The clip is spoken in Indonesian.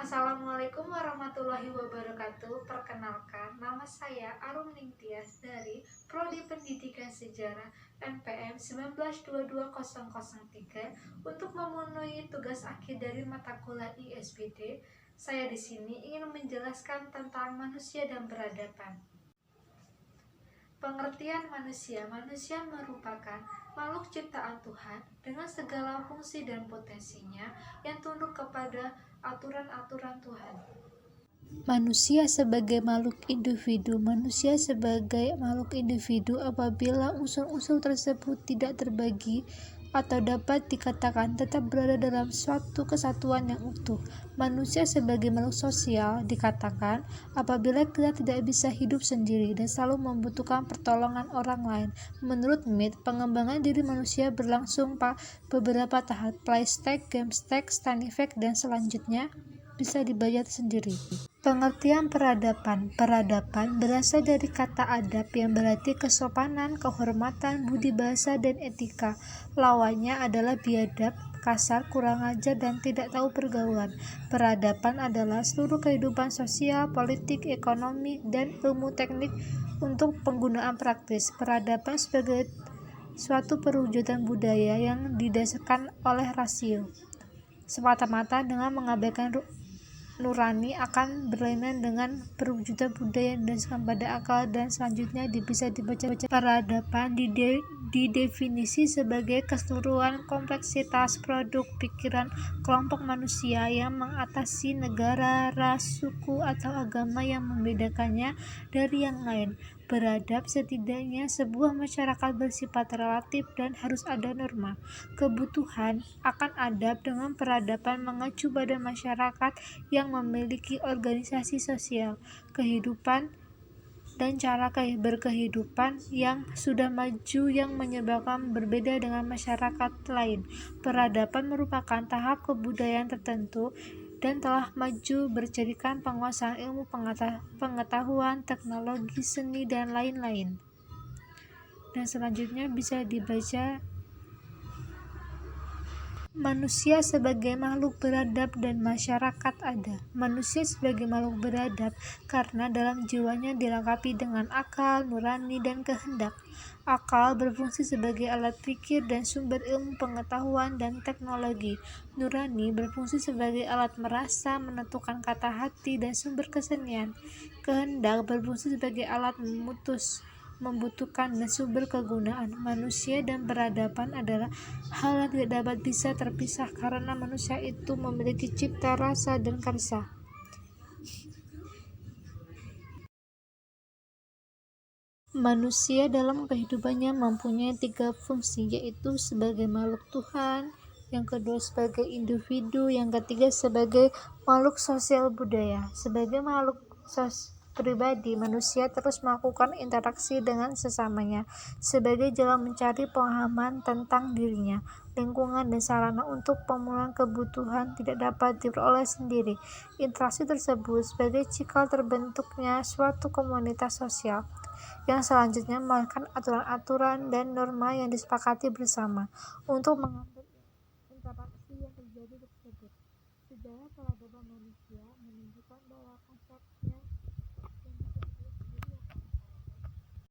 Assalamualaikum warahmatullahi wabarakatuh. Perkenalkan, nama saya Arum Ningtyas dari Prodi Pendidikan Sejarah NPM 1922003 untuk memenuhi tugas akhir dari mata kuliah ISBD. Saya di sini ingin menjelaskan tentang manusia dan peradaban. Pengertian manusia. Manusia merupakan makhluk ciptaan Tuhan dengan segala fungsi dan potensinya yang tunduk kepada aturan-aturan Tuhan. Manusia sebagai makhluk individu. Manusia sebagai makhluk individu apabila unsur-unsur tersebut tidak terbagi atau dapat dikatakan tetap berada dalam suatu kesatuan yang utuh. Manusia sebagai makhluk sosial dikatakan apabila kita tidak bisa hidup sendiri dan selalu membutuhkan pertolongan orang lain. Menurut Mead, pengembangan diri manusia berlangsung beberapa tahap: play stage, game stage, study phase, dan selanjutnya bisa dibaca sendiri. Pengertian peradaban. Peradaban berasal dari kata adab yang berarti kesopanan, kehormatan, budi bahasa, dan etika. Lawannya adalah biadab, kasar, kurang ajar, dan tidak tahu pergaulan. Peradaban adalah seluruh kehidupan sosial, politik, ekonomi, dan ilmu teknik untuk penggunaan praktis. Peradaban sebagai suatu perwujudan budaya yang didasarkan oleh rasio semata-mata dengan mengabaikan nurani akan berlainan dengan perwujudan budaya yang didasarkan pada akal, dan selanjutnya bisa dibaca. Peradaban didefinisi sebagai keseluruhan kompleksitas produk pikiran kelompok manusia yang mengatasi negara, ras, suku, atau agama yang membedakannya dari yang lain. Beradab setidaknya sebuah masyarakat bersifat relatif dan harus ada norma. Kebutuhan akan adab dengan peradaban mengacu pada masyarakat yang memiliki organisasi sosial, kehidupan, dan cara berkehidupan yang sudah maju yang menyebabkan berbeda dengan masyarakat lain. Peradaban merupakan tahap kebudayaan tertentu dan telah maju berdasarkan penguasaan ilmu pengetahuan, teknologi, seni, dan lain-lain. Dan selanjutnya bisa dibaca. Manusia sebagai makhluk beradab dan masyarakat ada. Manusia sebagai makhluk beradab karena dalam jiwanya dilengkapi dengan akal, nurani, dan kehendak. Akal berfungsi sebagai alat pikir dan sumber ilmu pengetahuan dan teknologi. Nurani berfungsi sebagai alat merasa, menentukan kata hati, dan sumber kesenian. Kehendak berfungsi sebagai alat membutuhkan dan sumber kegunaan. Manusia dan peradaban adalah hal yang tidak dapat bisa terpisah karena manusia itu memiliki cipta, rasa, dan karsa. Manusia dalam kehidupannya mempunyai 3 fungsi, yaitu sebagai makhluk Tuhan, yang kedua sebagai individu, yang ketiga sebagai makhluk sosial budaya. Sebagai makhluk pribadi, manusia terus melakukan interaksi dengan sesamanya sebagai jalan mencari pemahaman tentang dirinya, lingkungan, dan sarana untuk pemenuhan kebutuhan tidak dapat diperoleh sendiri. Interaksi tersebut sebagai cikal terbentuknya suatu komunitas sosial yang selanjutnya melahirkan aturan-aturan dan norma yang disepakati bersama untuk mengatur interaksi yang terjadi tersebut. Sejarah peradaban manusia